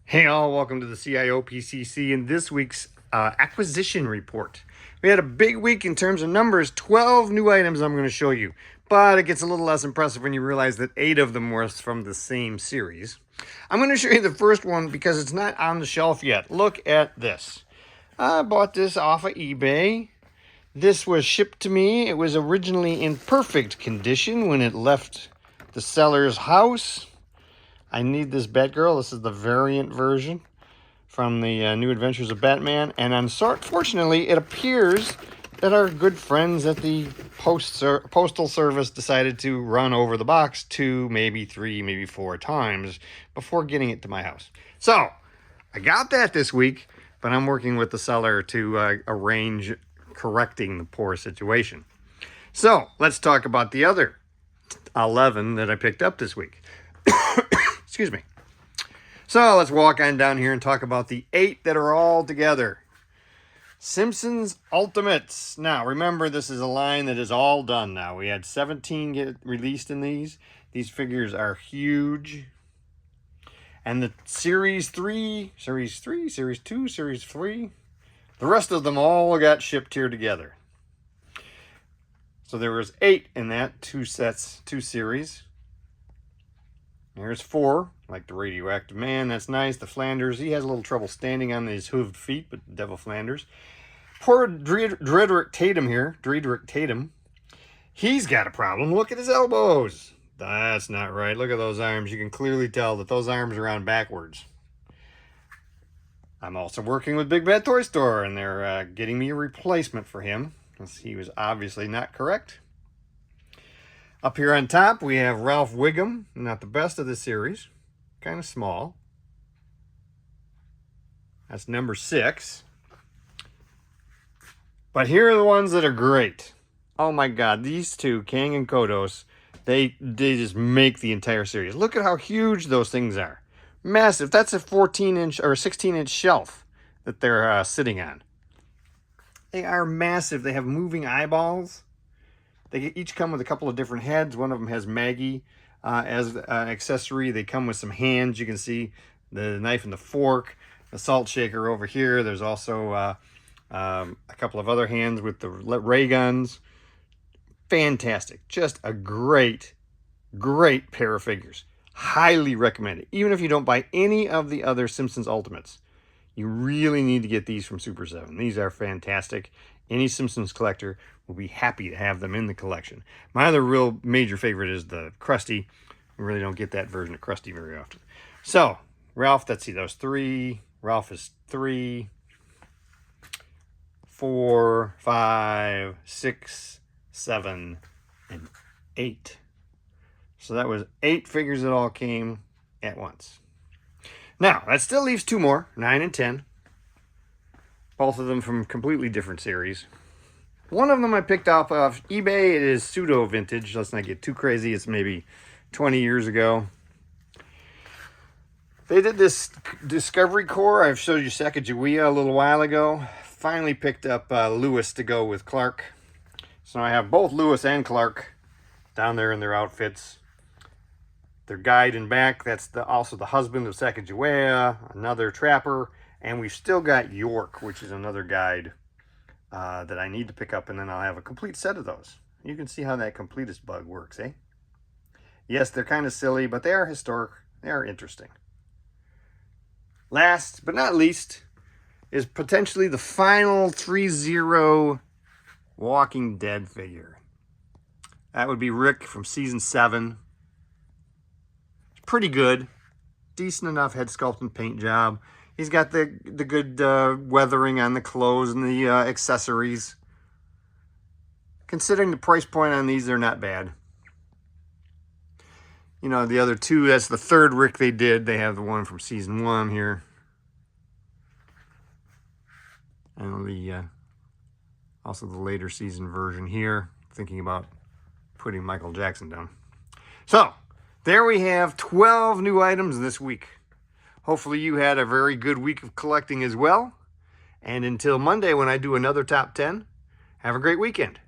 Hey all, welcome to the CIOPCC and this week's acquisition report. We had a big week in terms of numbers, 12 new items I'm going to show you. But it gets a little less impressive when you realize that 8 of them were from the same series. I'm going to show you the first one because it's not on the shelf yet. Look at this. I bought this off of eBay. This was shipped to me. It was originally in perfect condition when it left the seller's house. I need this Batgirl. This is the variant version from the New Adventures of Batman. And unfortunately, it appears that our good friends at the Postal Service decided to run over the box 2, maybe 3, maybe 4 times before getting it to my house. So, I got that this week, but I'm working with the seller to arrange correcting the poor situation. So, let's talk about the other 11 that I picked up this week. Excuse me. So let's walk on down here and talk about the 8 that are all together. Simpsons Ultimates. Now, remember, this is a line that is all done now. We had 17 get released in these. These figures are huge. And the Series 3, Series 3, Series 2, Series 3, the rest of them all got shipped here together. So there was 8 in that, 2 sets, 2 series. There's 4, like the Radioactive Man. That's nice. The Flanders, he has a little trouble standing on his hooved feet, but Devil Flanders. Poor Drederick Tatum here. Drederick Tatum. He's got a problem. Look at his elbows. That's not right. Look at those arms. You can clearly tell that those arms are on backwards. I'm also working with Big Bad Toy Store, and they're getting me a replacement for him, because he was obviously not correct. Up here on top, we have Ralph Wiggum. Not the best of the series. Kind of small. That's number 6. But here are the ones that are great. Oh my God, these two, Kang and Kodos, they just make the entire series. Look at how huge those things are. Massive. That's a 14-inch or 16-inch shelf that they're sitting on. They are massive. They have moving eyeballs. They each come with a couple of different heads. One of them has Maggie as an accessory. They come with some hands. You can see the knife and the fork, the salt shaker over here. There's also a couple of other hands with the ray guns. Fantastic. Just a great, great pair of figures. Highly recommended. Even if you don't buy any of the other Simpsons Ultimates, you really need to get these from Super 7. These are fantastic. Any Simpsons collector will be happy to have them in the collection. My other real major favorite is the Krusty. We really don't get that version of Krusty very often. So, Ralph, let's see, those 3. Ralph is 3, 4, 5, 6, 7, and 8. So that was 8 figures that all came at once. Now, that still leaves 2 more, 9 and 10. Both of them from completely different series. One of them I picked off of eBay. It is pseudo vintage. Let's not get too crazy. It's maybe 20 years ago. They did this Discovery Corps. I've showed you Sacagawea a little while ago. Finally picked up Lewis to go with Clark. So I have both Lewis and Clark down there in their outfits. Their guide in back, that's also the husband of Sacagawea, another trapper, and we've still got York, which is another guide that I need to pick up, and then I'll have a complete set of those. You can see how that completist bug works, eh? Yes, they're kind of silly, but they are historic. They are interesting. Last but not least is potentially the final 3-0 Walking Dead figure. That would be Rick from season 7. Pretty good, decent enough head sculpt and paint job. He's got the good weathering on the clothes and the accessories. Considering the price point on these, they're not bad. You know, the other 2, that's the 3rd Rick they did. They have the one from season 1 here. And also the later season version here. Thinking about putting Michael Jackson down. So, there we have 12 new items this week. Hopefully you had a very good week of collecting as well. And until Monday when I do another top 10, have a great weekend.